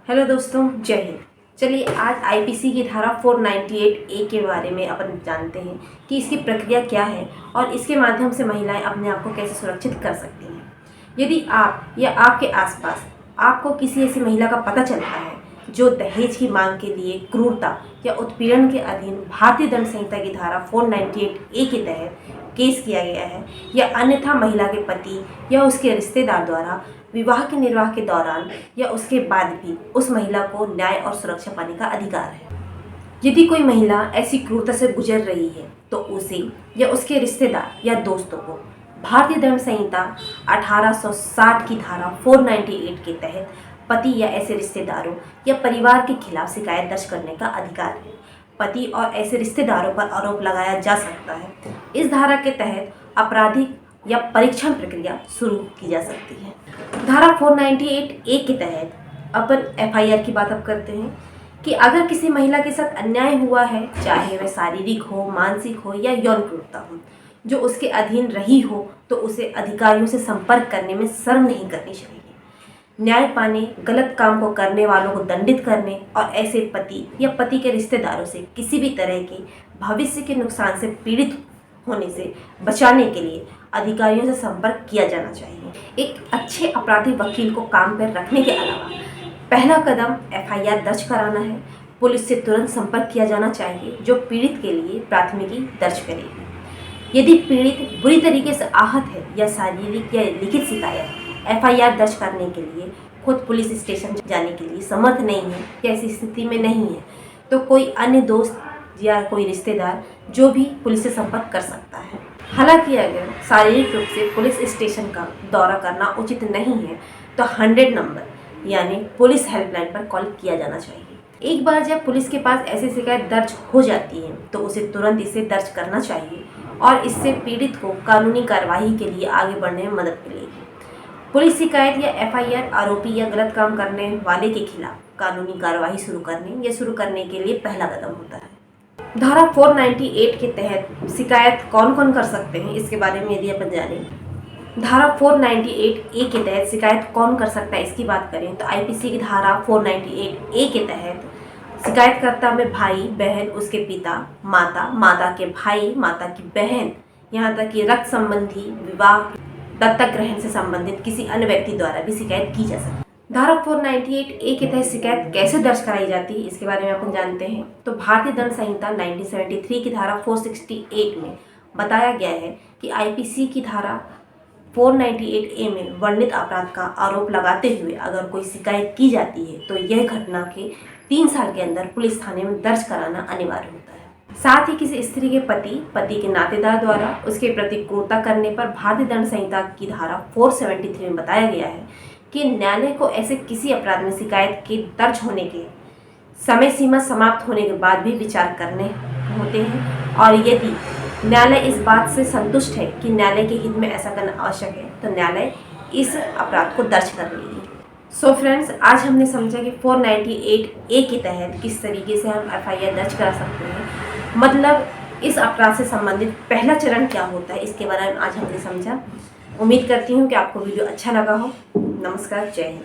Hello दोस्तों, जय हिंद। चलिए आज आईपीसी की धारा 498 ए के बारे में अपन जानते हैं कि इसकी प्रक्रिया क्या है और इसके माध्यम से महिलाएं अपने आप को कैसे सुरक्षित कर सकती हैं। यदि आप या आपके आसपास आपको किसी ऐसी महिला का पता चलता है जो दहेज की मांग के लिए क्रूरता या उत्पीड़न के अधीन भारतीय दंड संहिता की धारा 498 ए के तहत केस किया गया है या अन्यथा महिला के पति या उसके रिश्तेदार द्वारा विवाह के निर्वाह के दौरान या उसके बाद भी उस महिला को न्याय और सुरक्षा पाने का अधिकार है। यदि कोई महिला ऐसी क्रूरता से गुजर रही है तो उसे या उसके रिश्तेदार या दोस्तों को भारतीय दंड संहिता 1860 की धारा 498 के तहत पति या ऐसे रिश्तेदारों या परिवार के खिलाफ शिकायत दर्ज करने का अधिकार है। पति और ऐसे रिश्तेदारों पर आरोप लगाया जा सकता है। इस धारा के तहत आपराधिक या परीक्षण प्रक्रिया शुरू की जा सकती है। धारा 498 ए के तहत अपन एफआईआर की बात अब करते हैं कि अगर किसी महिला के साथ अन्याय हुआ है, चाहे वह शारीरिक हो, मानसिक हो या यौन क्रूरता हो, जो उसके अधीन रही हो, तो उसे अधिकारियों से संपर्क करने में शर्म नहीं करनी चाहिए। न्याय पाने, गलत काम को करने वालों को दंडित करने और ऐसे पति या पति के रिश्तेदारों से किसी भी तरह के भविष्य के नुकसान से पीड़ित होने से बचाने के लिए अधिकारियों से संपर्क किया जाना चाहिए। एक अच्छे अपराधी वकील को काम पर रखने के अलावा पहला कदम एफआईआर दर्ज कराना है। पुलिस से तुरंत संपर्क किया जाना चाहिए जो पीड़ित के लिए प्राथमिकी दर्ज करेगी। यदि पीड़ित बुरी तरीके से आहत है या शारीरिक या लिखित शिकायत एफआईआर दर्ज करने के लिए खुद पुलिस स्टेशन जाने के लिए समर्थ नहीं है या ऐसी स्थिति में नहीं है, तो कोई अन्य दोस्त या कोई रिश्तेदार जो भी पुलिस से संपर्क कर सकता है। हालांकि अगर शारीरिक रूप से पुलिस स्टेशन का दौरा करना उचित नहीं है तो 100 नंबर यानी पुलिस हेल्पलाइन पर कॉल किया जाना चाहिए। एक बार जब पुलिस के पास ऐसी शिकायत दर्ज हो जाती है तो उसे तुरंत इसे दर्ज करना चाहिए और इससे पीड़ित को कानूनी कार्रवाई के लिए आगे बढ़ने में मदद मिलेगी। पुलिस शिकायत या एफआईआर आरोपी या गलत काम करने वाले के खिलाफ कानूनी कार्रवाई शुरू करने के लिए पहला कदम होता है। धारा 498 के तहत शिकायत कौन कौन कर सकते हैं, इसके बारे में यदि अपन जानें, धारा 498 ए के तहत शिकायत कौन कर सकता है इसकी बात करें तो आईपीसी की धारा 498 ए के तहत शिकायतकर्ता में भाई, बहन, उसके पिता, माता, माता के भाई, माता की बहन, यहाँ तक कि रक्त संबंधी, विवाह, दत्तक ग्रहण से संबंधित किसी अन्य व्यक्ति द्वारा भी शिकायत की जा सकती है। धारा 498 ए के तहत शिकायत कैसे दर्ज कराई जाती है इसके बारे में अपन जानते हैं तो भारतीय दंड संहिता 1973 की धारा 468 में बताया गया है कि आईपीसी की धारा 498 ए में वर्णित अपराध का आरोप लगाते हुए अगर कोई शिकायत की जाती है तो यह घटना के 3 साल के अंदर पुलिस थाने में दर्ज कराना अनिवार्य होता है। साथ ही किसी स्त्री के पति के नातेदार द्वारा उसके प्रति क्रूरता करने पर भारतीय दंड संहिता की धारा 473 में बताया गया है कि न्यायालय को ऐसे किसी अपराध में शिकायत के दर्ज होने के समय सीमा समाप्त होने के बाद भी विचार करने होते हैं और यदि न्यायालय इस बात से संतुष्ट है कि न्यायालय के हित में ऐसा करना आवश्यक है तो न्यायालय इस अपराध को दर्ज कर लेगी। सो फ्रेंड्स, आज हमने समझा कि 498 ए के तहत किस तरीके से हम एफआईआर दर्ज करा सकते हैं, मतलब इस अपराध से संबंधित पहला चरण क्या होता है इसके बारे में आज हमने समझा। उम्मीद करती हूँ कि आपको वीडियो अच्छा लगा हो। नमस्कार, जय हिंद।